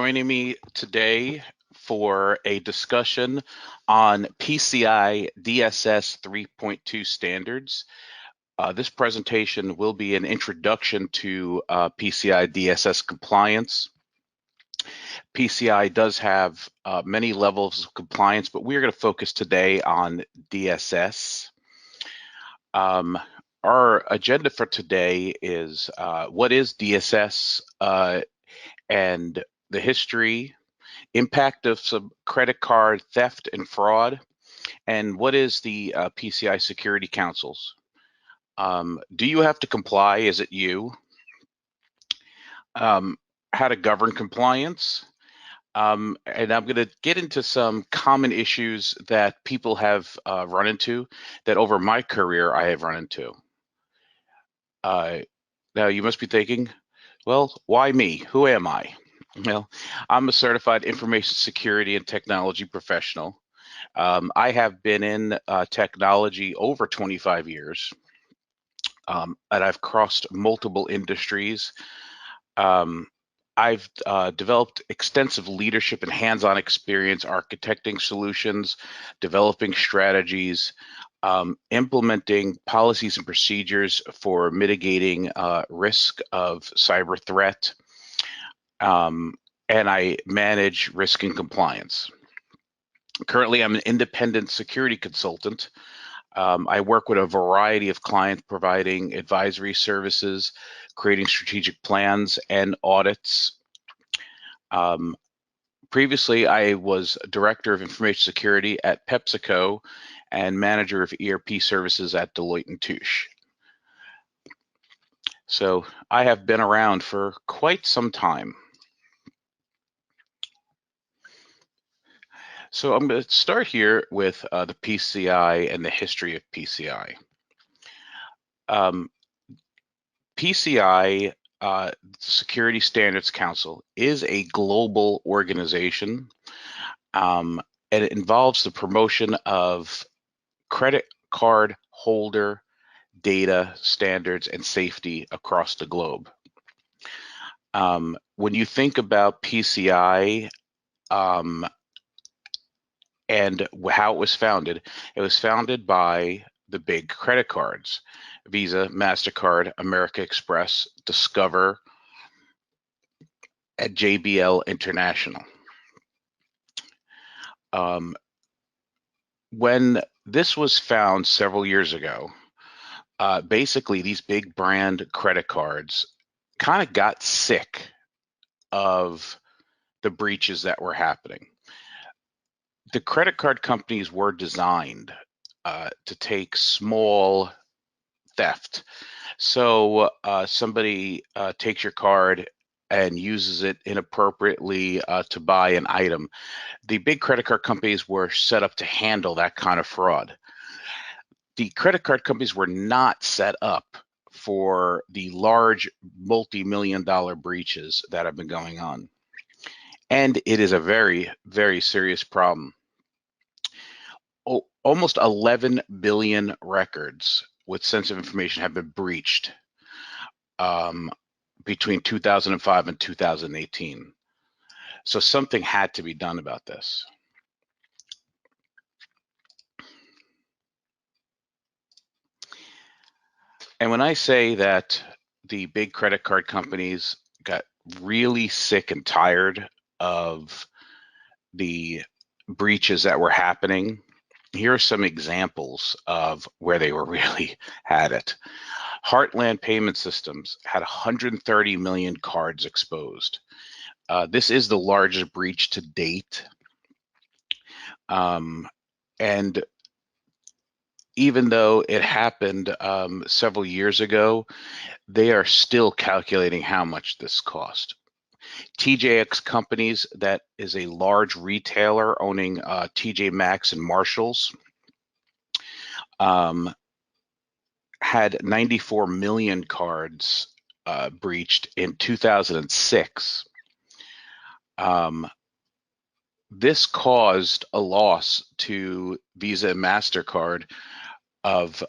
joining me today for a discussion on PCI DSS 3.2 standards. This presentation will be an introduction to PCI DSS compliance. PCI does have many levels of compliance, but we're going to focus today on DSS. Our agenda for today is what is DSS and the history, impact of some credit card theft and fraud, and what is the PCI Security Councils. Do you have to comply? Is it you? How to govern compliance. And I'm going to get into some common issues that people have run into that over my career I have run into. Now you must be thinking, well, why me? Who am I? Well, I'm a certified information security and technology professional. I have been in technology over 25 years, and I've crossed multiple industries. I've developed extensive leadership and hands-on experience architecting solutions, developing strategies, implementing policies and procedures for mitigating risk of cyber threat, and I manage risk and compliance. Currently, I'm an independent security consultant. I work with a variety of clients providing advisory services, creating strategic plans and audits. Previously, I was Director of Information Security at PepsiCo and Manager of ERP Services at Deloitte & Touche. So I have been around for quite some time. So I'm going to start here with the PCI and the history of PCI. PCI, Security Standards Council, is a global organization, and it involves the promotion of credit card holder data standards and safety across the globe. When you think about PCI, and how it was founded by the big credit cards, Visa, MasterCard, American Express, Discover, and JBL International. When this was found several years ago, basically these big brand credit cards kind of got sick of the breaches that were happening. The credit card companies were designed to take small theft. So somebody takes your card and uses it inappropriately to buy an item. The big credit card companies were set up to handle that kind of fraud. The credit card companies were not set up for the large multi-million-dollar breaches that have been going on. And it is a very, very serious problem. Almost 11 billion records with sensitive information have been breached between 2005 and 2018. So something had to be done about this. And when I say that the big credit card companies got really sick and tired of the breaches that were happening, here are some examples of where they were really had it. Heartland Payment Systems had 130 million cards exposed. This is the largest breach to date. And even though it happened several years ago, they are still calculating how much this cost. TJX Companies, that is a large retailer owning TJ Maxx and Marshalls, had 94 million cards breached in 2006. This caused a loss to Visa and MasterCard of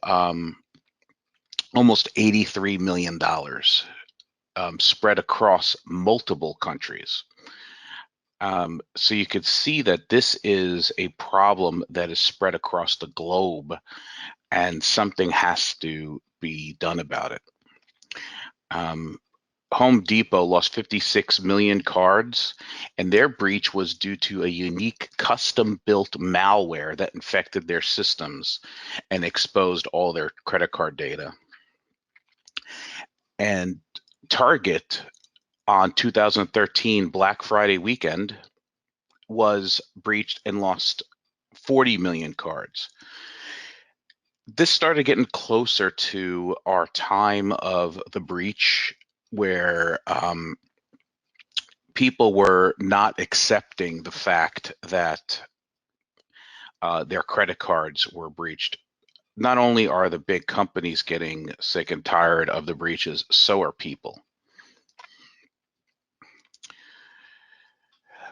almost $83 million, spread across multiple countries. So you could see that this is a problem that is spread across the globe, and something has to be done about it. Home Depot lost 56 million cards, and their breach was due to a unique custom-built malware that infected their systems and exposed all their credit card data. And Target, on 2013 Black Friday weekend, was breached and lost 40 million cards. This started getting closer to our time of the breach, where people were not accepting the fact that their credit cards were breached. Not only are the big companies getting sick and tired of the breaches, so are people.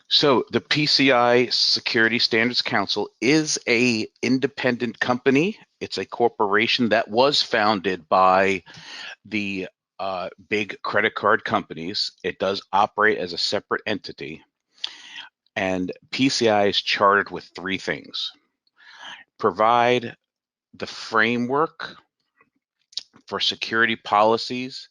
So the PCI Security Standards Council is an independent company. It's a corporation that was founded by the big credit card companies. It does operate as a separate entity. And PCI is chartered with three things: provide the framework for security policies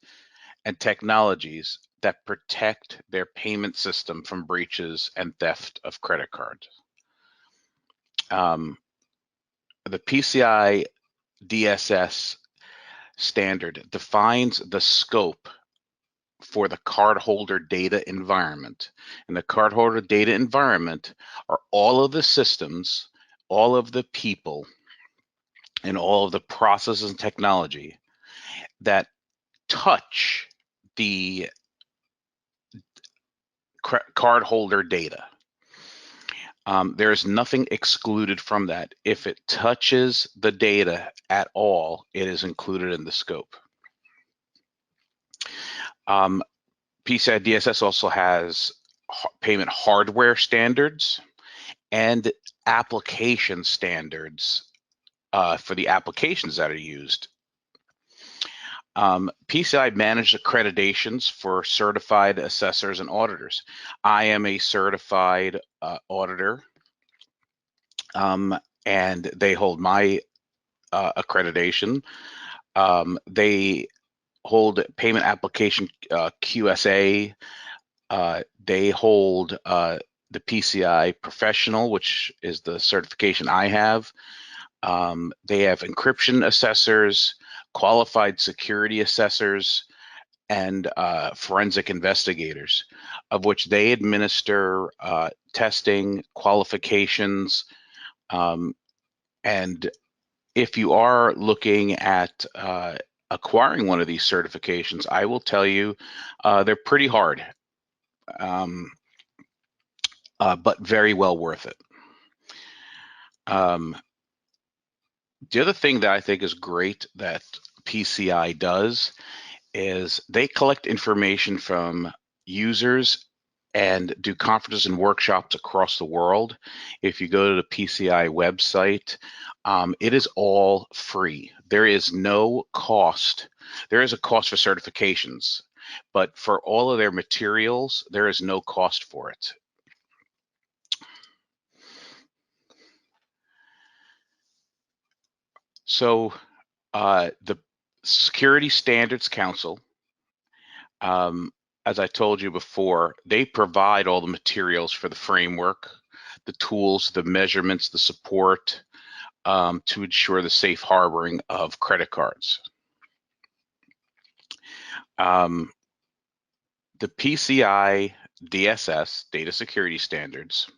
and technologies that protect their payment system from breaches and theft of credit cards. The PCI DSS standard defines the scope for the cardholder data environment. And the cardholder data environment are all of the systems, all of the people, and all of the processes and technology that touch the cardholder data. There is nothing excluded from that. If it touches the data at all, it is included in the scope. PCI DSS also has payment hardware standards and application standards for the applications that are used. PCI managed accreditations for certified assessors and auditors. I am a certified auditor, and they hold my accreditation. They hold payment application QSA. They hold the PCI Professional, which is the certification I have. They have encryption assessors, qualified security assessors, and forensic investigators, of which they administer testing, qualifications, and if you are looking at acquiring one of these certifications, I will tell you they're pretty hard, but very well worth it. The other thing that I think is great that PCI does is they collect information from users and do conferences and workshops across the world. If you go to the PCI website, it is all free. There is no cost. There is a cost for certifications, but for all of their materials, there is no cost for it. So the Security Standards Council, as I told you before, they provide all the materials for the framework, the tools, the measurements, the support to ensure the safe harboring of credit cards. The PCI DSS, Data Security Standards,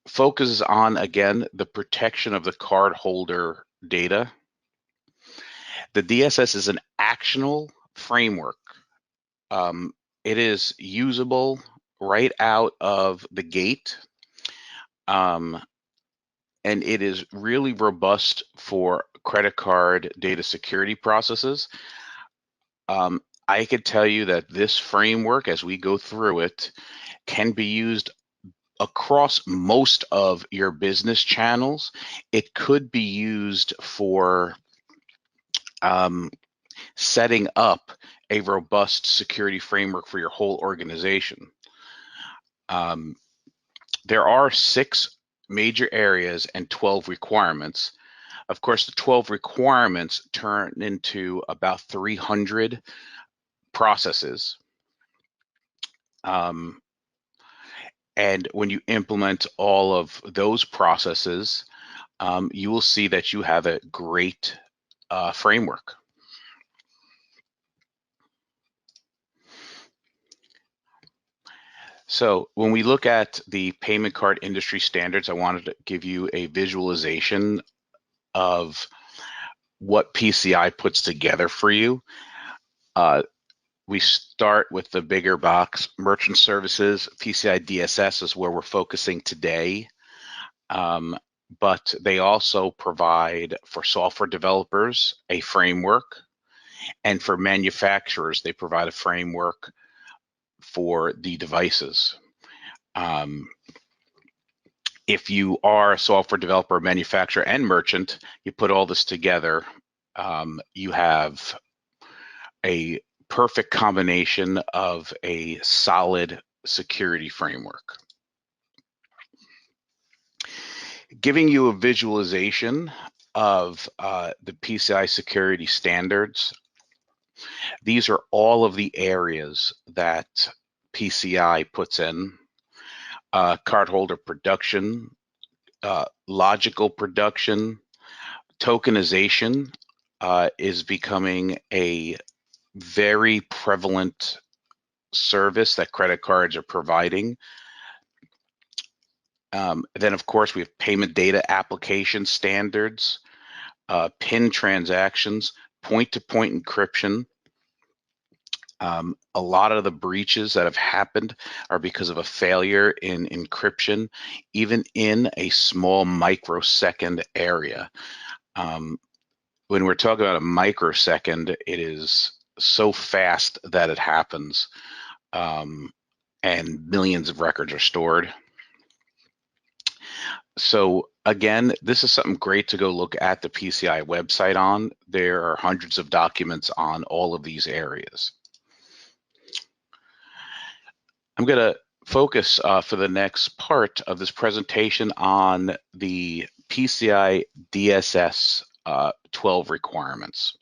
focuses on, again, the protection of the cardholder data. The DSS is an actionable framework. It is usable right out of the gate, and it is really robust for credit card data security processes. I could tell you that this framework, as we go through it, can be used across most of your business channels. It could be used for setting up a robust security framework for your whole organization. There are 6 major areas and 12 requirements. Of course, the 12 requirements turn into about 300 processes. And when you implement all of those processes, you will see that you have a great framework. So when we look at the payment card industry standards, I wanted to give you a visualization of what PCI puts together for you. We start with the bigger box, merchant services. PCI DSS is where we're focusing today. But they also provide for software developers a framework, and for manufacturers, they provide a framework for the devices. If you are a software developer, manufacturer, and merchant, you put all this together, you have a perfect combination of a solid security framework. Giving you a visualization of the PCI security standards, these are all of the areas that PCI puts in. Cardholder production, logical production, tokenization is becoming a very prevalent service that credit cards are providing. Then, of course, we have payment data application standards, PIN transactions, point-to-point encryption. A lot of the breaches that have happened are because of a failure in encryption, even in a small microsecond area. When we're talking about a microsecond, it is so fast that it happens, and millions of records are stored. So again, this is something great to go look at the PCI website on. There are hundreds of documents on all of these areas. I'm going to focus for the next part of this presentation on the PCI DSS 12 requirements.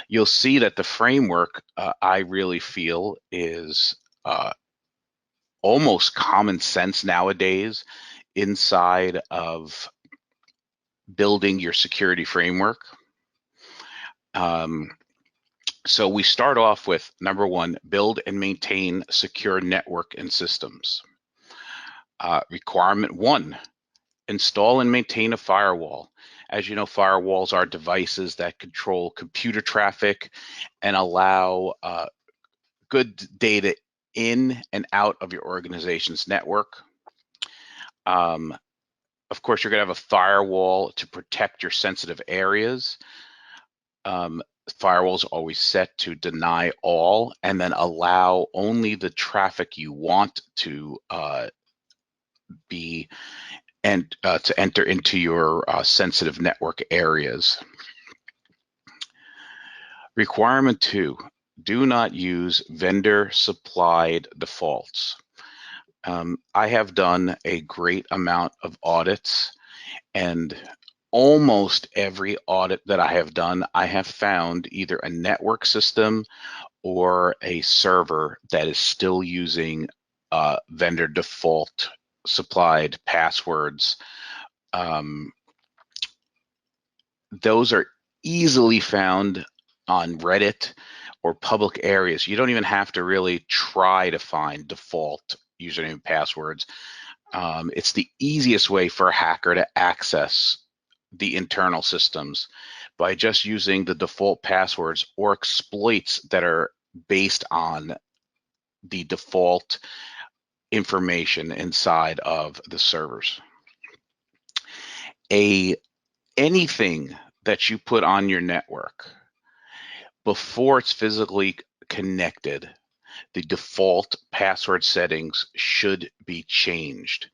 You'll see that the framework, I really feel, is almost common sense nowadays inside of building your security framework. So we start off with number 1, build and maintain secure network and systems. Requirement 1, install and maintain a firewall. As you know, firewalls are devices that control computer traffic and allow good data in and out of your organization's network. Of course, you're going to have a firewall to protect your sensitive areas. Firewalls are always set to deny all and then allow only the traffic you want to to enter into your sensitive network areas. Requirement 2, do not use vendor supplied defaults. I have done a great amount of audits, and almost every audit that I have done, I have found either a network system or a server that is still using vendor default supplied passwords. Those are easily found on Reddit or public areas. You don't even have to really try to find default username and passwords. It's the easiest way for a hacker to access the internal systems by just using the default passwords or exploits that are based on the default information inside of the servers. Anything that you put on your network before it's physically connected, the default password settings should be changed.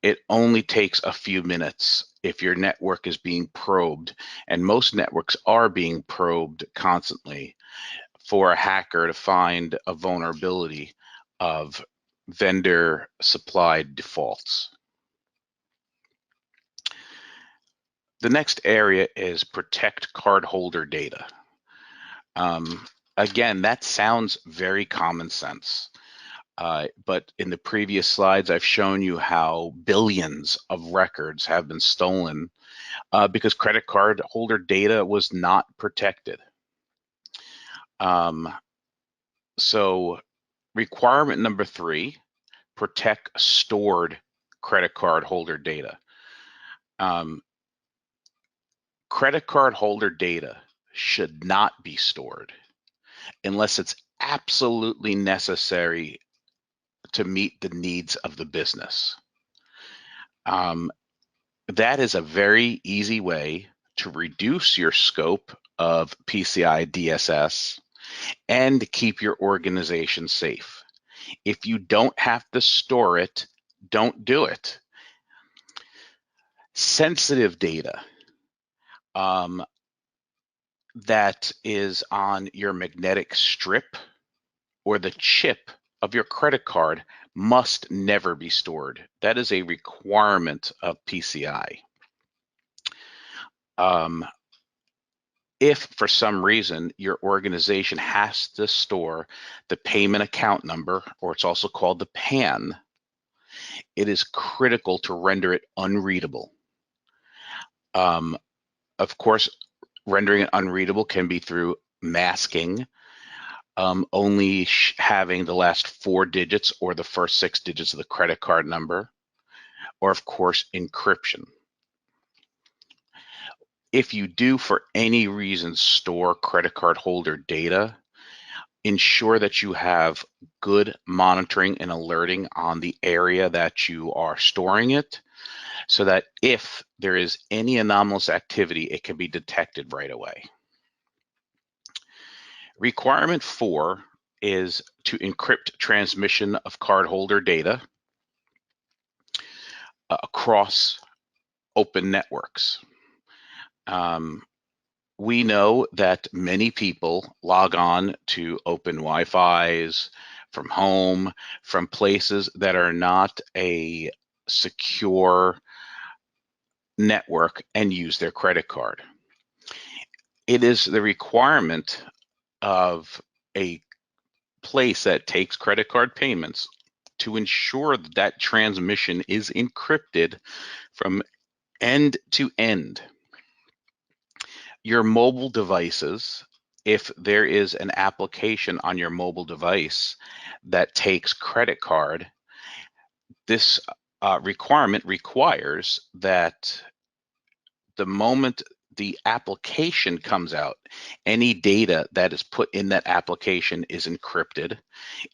It only takes a few minutes if your network is being probed, and most networks are being probed constantly, for a hacker to find a vulnerability of vendor supplied defaults. The next area is protect cardholder data. Again, that sounds very common sense. But in the previous slides, I've shown you how billions of records have been stolen because credit card holder data was not protected. So requirement number 3, protect stored credit card holder data. Credit card holder data should not be stored unless it's absolutely necessary to meet the needs of the business. That is a very easy way to reduce your scope of PCI DSS and keep your organization safe. If you don't have to store it, don't do it. Sensitive data that is on your magnetic strip or the chip of your credit card must never be stored. That is a requirement of PCI. If for some reason your organization has to store the payment account number, or it's also called the PAN, it is critical to render it unreadable. Of course, rendering it unreadable can be through masking, only having the last 4 digits or the first 6 digits of the credit card number, or of course, encryption. If you do, for any reason, store credit card holder data, ensure that you have good monitoring and alerting on the area that you are storing it, so that if there is any anomalous activity, it can be detected right away. Requirement 4 is to encrypt transmission of cardholder data across open networks. We know that many people log on to open Wi-Fi's from home, from places that are not a secure network, and use their credit card. It is the requirement of a place that takes credit card payments to ensure that that transmission is encrypted from end to end. Your mobile devices, if there is an application on your mobile device that takes credit card, this requirement requires that the moment the application comes out, any data that is put in that application is encrypted.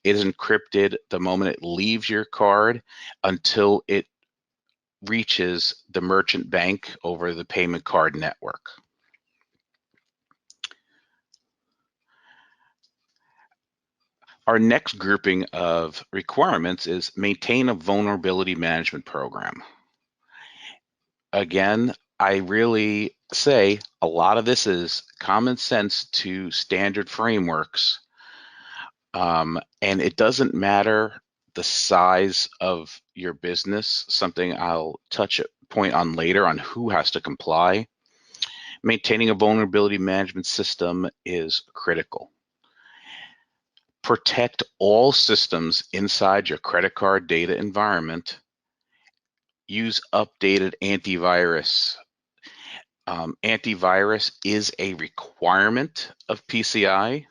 It is encrypted the moment it leaves your card until it reaches the merchant bank over the payment card network. Our next grouping of requirements is maintain a vulnerability management program. Again, I really say a lot of this is common sense to standard frameworks, and it doesn't matter the size of your business, something I'll touch a point on later on who has to comply. Maintaining a vulnerability management system is critical. Protect all systems inside your credit card data environment. Use updated antivirus. Antivirus is a requirement of PCI.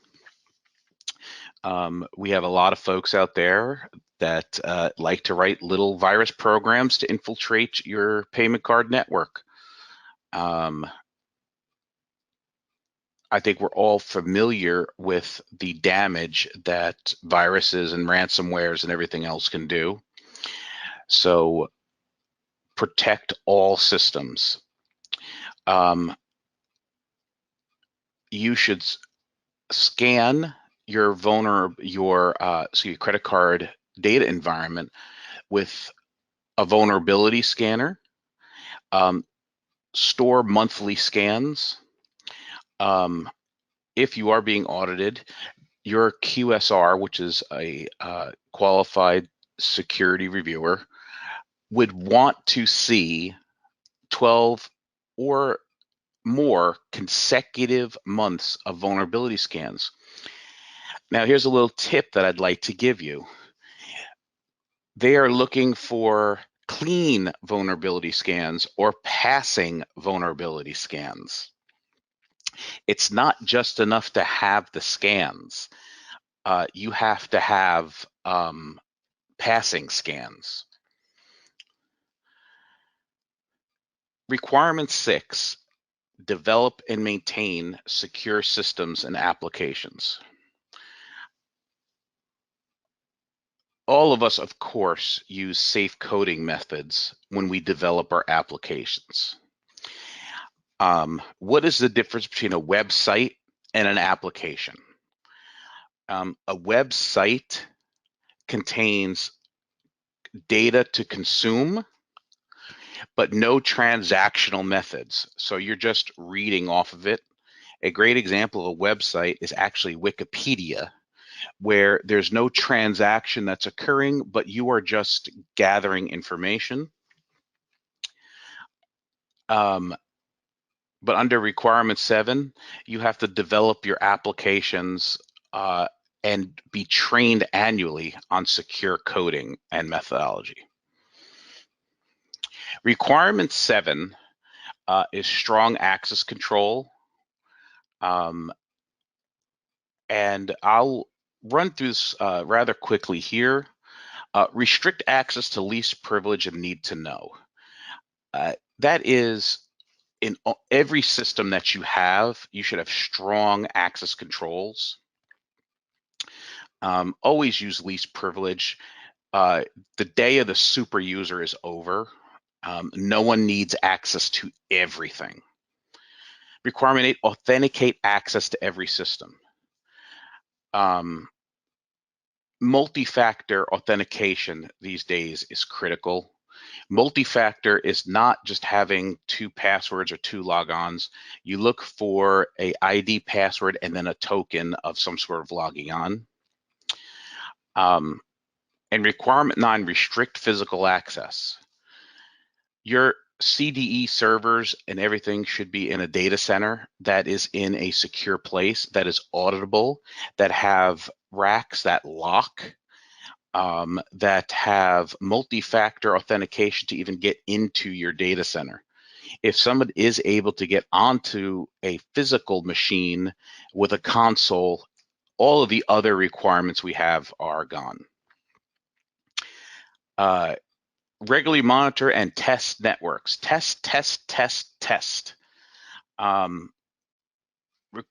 We have a lot of folks out there that like to write little virus programs to infiltrate your payment card network. I think we're all familiar with the damage that viruses and ransomwares and everything else can do. So protect all systems. You should scan your credit card data environment with a vulnerability scanner. Store monthly scans. If you are being audited, your QSR, which is a qualified security reviewer would want to see 12 or more consecutive months of vulnerability scans. Now, here's a little tip that I'd like to give you. They are looking for clean vulnerability scans or passing vulnerability scans. It's not just enough to have the scans. You have to have passing scans. Requirement 6, develop and maintain secure systems and applications. All of us, of course, use safe coding methods when we develop our applications. What is the difference between a website and an application? A website contains data to consume, but no transactional methods. So you're just reading off of it. A great example of a website is actually Wikipedia, where there's no transaction that's occurring, but you are just gathering information. But under requirement 7, you have to develop your applications and be trained annually on secure coding and methodology. Requirement 7 is strong access control. And I'll run through this rather quickly here. Restrict access to least privilege and need to know. That is, in every system that you should have strong access controls. Always use least privilege. The day of the super user is over. No one needs access to everything. Requirement 8, authenticate access to every system. Multi-factor authentication these days is critical. Multi-factor is not just having 2 passwords or 2 logons. You look for a ID password and then a token of some sort of logging on. And requirement 9, restrict physical access. Your CDE servers and everything should be in a data center that is in a secure place, that is auditable, that have racks that lock, that have multi-factor authentication to even get into your data center. If someone is able to get onto a physical machine with a console, all of the other requirements we have are gone. Regularly monitor and test networks. Test.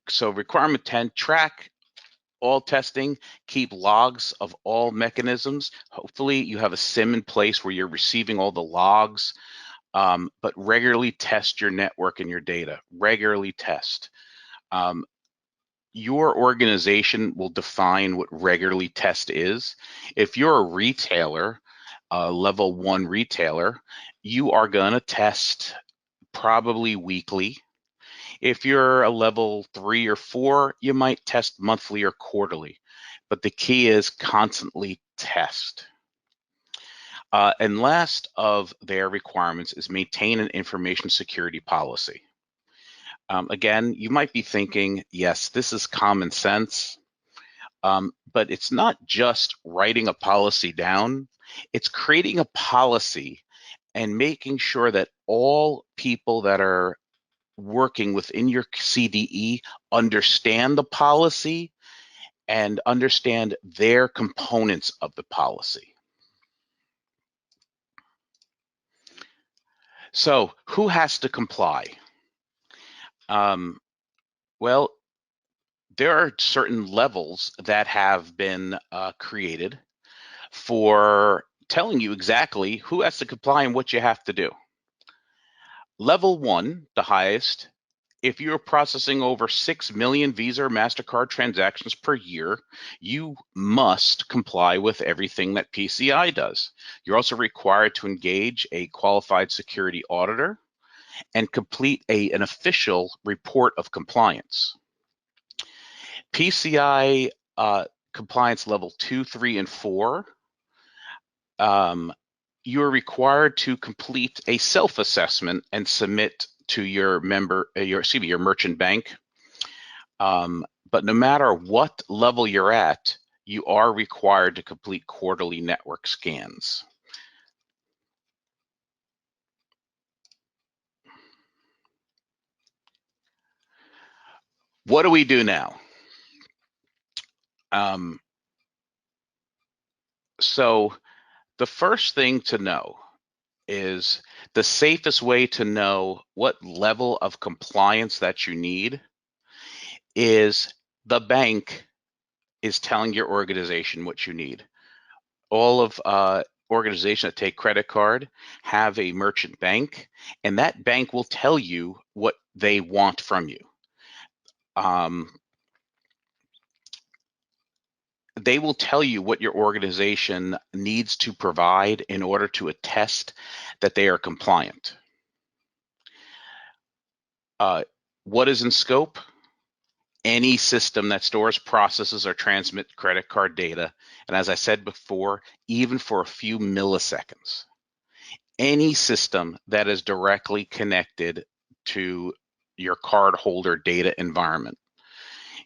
So requirement 10, track all testing, keep logs of all mechanisms. Hopefully you have a SIM in place where you're receiving all the logs, but regularly test your network and your data. Regularly test. Your organization will define what regularly test is. If you're a retailer, level 1 retailer, you are going to test probably weekly. If you're a level 3 or 4, you might test monthly or quarterly, but the key is constantly test. And last of their requirements is maintain an information security policy. Again, you might be thinking, yes, this is common sense, but it's not just writing a policy down. It's creating a policy and making sure that all people that are working within your CDE understand the policy and understand their components of the policy. So who has to comply? Well, there are certain levels that have been created for telling you exactly who has to comply and what you have to do. Level 1, the highest, if you're processing over 6 million Visa or MasterCard transactions per year, you must comply with everything that PCI does. You're also required to engage a qualified security auditor and complete an official report of compliance. PCI compliance level 2, 3, and 4 you are required to complete a self-assessment and submit to your your merchant bank. But no matter what level you're at, you are required to complete quarterly network scans. What do we do now? So the first thing to know is the safest way to know what level of compliance that you need is the bank is telling your organization what you need. All of organizations that take credit card have a merchant bank, and that bank will tell you what they want from you. They will tell you what your organization needs to provide in order to attest that they are compliant. What is in scope? Any system that stores, processes, or transmits credit card data, and as I said before, even for a few milliseconds. Any system that is directly connected to your cardholder data environment.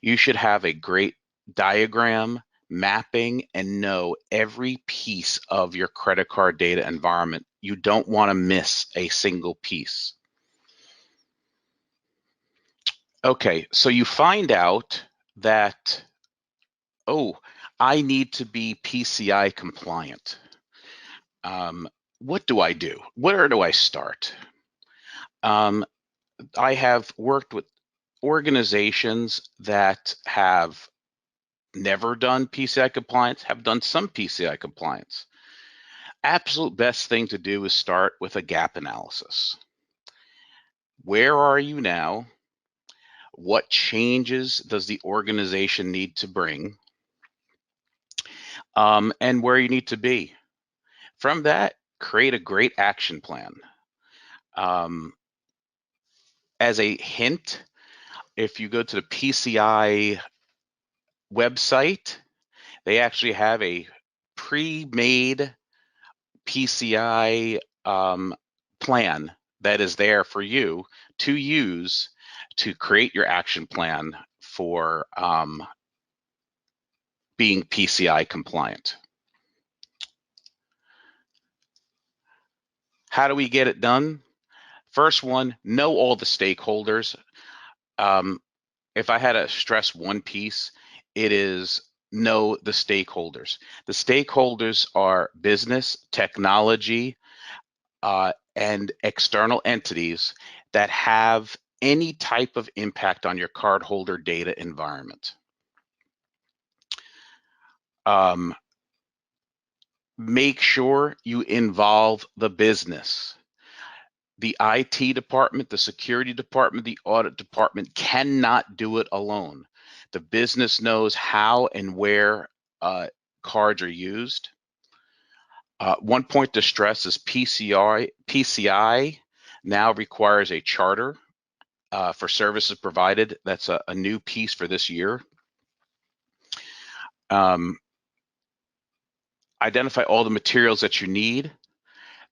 You should have a great diagram, mapping, and know every piece of your credit card data environment. You don't want to miss a single piece. Okay, so you find out that, oh, I need to be PCI compliant. What do I do? Where do I start? I have worked with organizations that have never done PCI compliance, have done some PCI compliance. Absolute best thing to do is start with a gap analysis. Where are you now? What changes does the organization need to bring? And where you need to be. From that, create a great action plan. As a hint, if you go to the PCI website, they actually have a pre-made PCI plan that is there for you to use to create your action plan for being PCI compliant. How do we get it done? First one, know all the stakeholders. If I had to stress one piece, it is know the stakeholders. The stakeholders are business, technology, and external entities that have any type of impact on your cardholder data environment. Make sure you involve the business. The IT department, the security department, the audit department cannot do it alone. The business knows how and where cards are used. One point to stress is PCI now requires a charter for services provided. That's a new piece for this year. Identify all the materials that you need.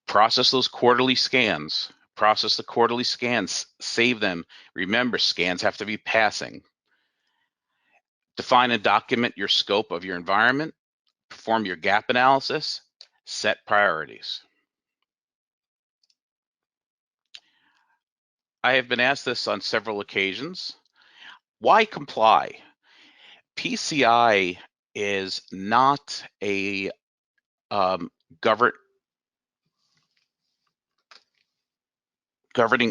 Process those quarterly scans. Process the quarterly scans. Save them. Remember, scans have to be passing. Define and document your scope of your environment. Perform your gap analysis. Set priorities. I have been asked this on several occasions. Why comply? PCI is not a governing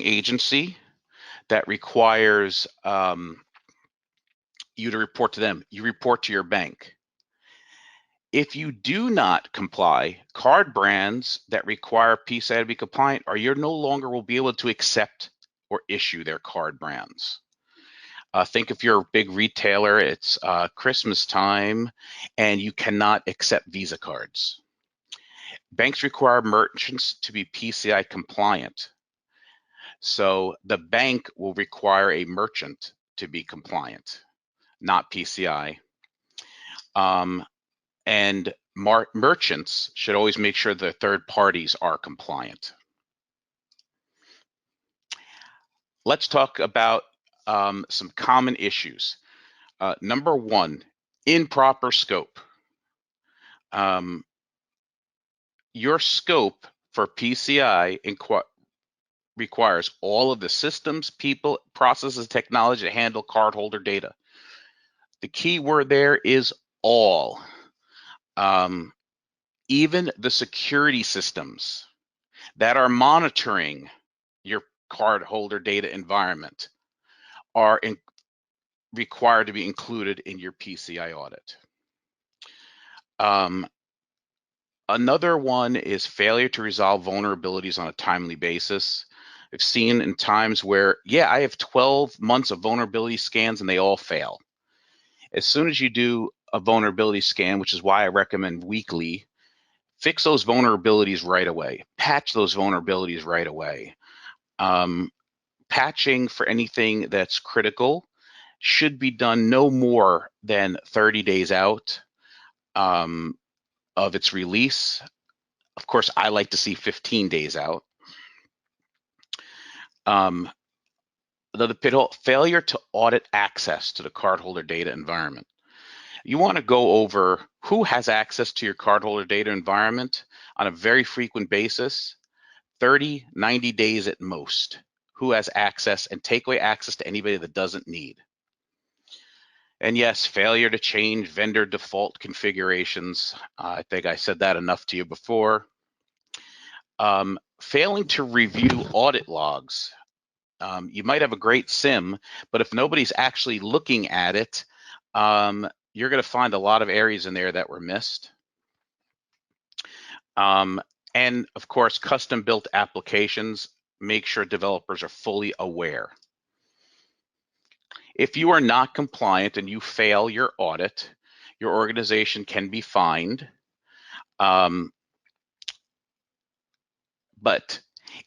agency that requires you to report to them. You report to your bank. If you do not comply, card brands that require PCI to be compliant are you no longer will be able to accept or issue their card brands. Think if you're a big retailer, it's Christmas time and you cannot accept Visa cards. Banks require merchants to be PCI compliant. So the bank will require a merchant to be compliant, not PCI. And merchants should always make sure their third parties are compliant. Let's talk about some common issues. Number one, improper scope. Your scope for PCI requires all of the systems, people, processes, technology to handle cardholder data. The key word there is all. Even the security systems that are monitoring your cardholder data environment are required to be included in your PCI audit. Another one is failure to resolve vulnerabilities on a timely basis. I've seen in times where, yeah, I have 12 months of vulnerability scans and they all fail. As soon as you do a vulnerability scan, which is why I recommend weekly, fix those vulnerabilities right away. Patch those vulnerabilities right away. Patching for anything that's critical should be done no more than 30 days out of its release. Of course, I like to see 15 days out. The pitfall, failure to audit access to the cardholder data environment. You want to go over who has access to your cardholder data environment on a very frequent basis, 30, 90 days at most. Who has access, and take away access to anybody that doesn't need. And yes, failure to change vendor default configurations. I think I said that enough to you before. Failing to review audit logs. You might have a great SIM, but if nobody's actually looking at it, you're going to find a lot of areas in there that were missed. And of course, custom built applications, make sure developers are fully aware. If you are not compliant and you fail your audit, your organization can be fined. But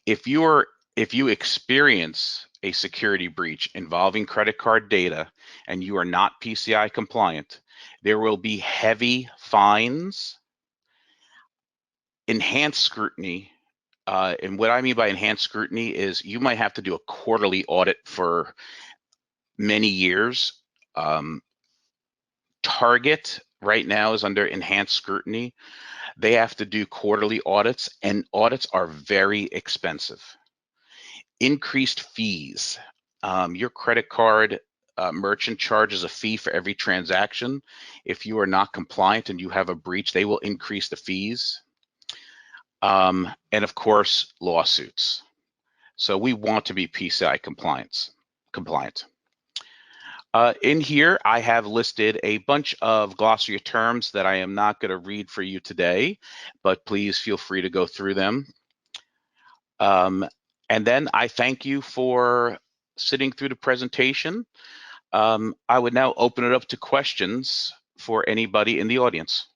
if you experience a security breach involving credit card data and you are not PCI compliant, there will be heavy fines, enhanced scrutiny. And what I mean by enhanced scrutiny is you might have to do a quarterly audit for many years. Target right now is under enhanced scrutiny. They have to do quarterly audits, and audits are very expensive. Increased fees. Your credit card merchant charges a fee for every transaction. If you are not compliant and you have a breach, they will increase the fees. And of course, lawsuits. So we want to be PCI compliant. In here, I have listed a bunch of glossary of terms that I am not going to read for you today, but please feel free to go through them. And then I thank you for sitting through the presentation. I would now open it up to questions for anybody in the audience.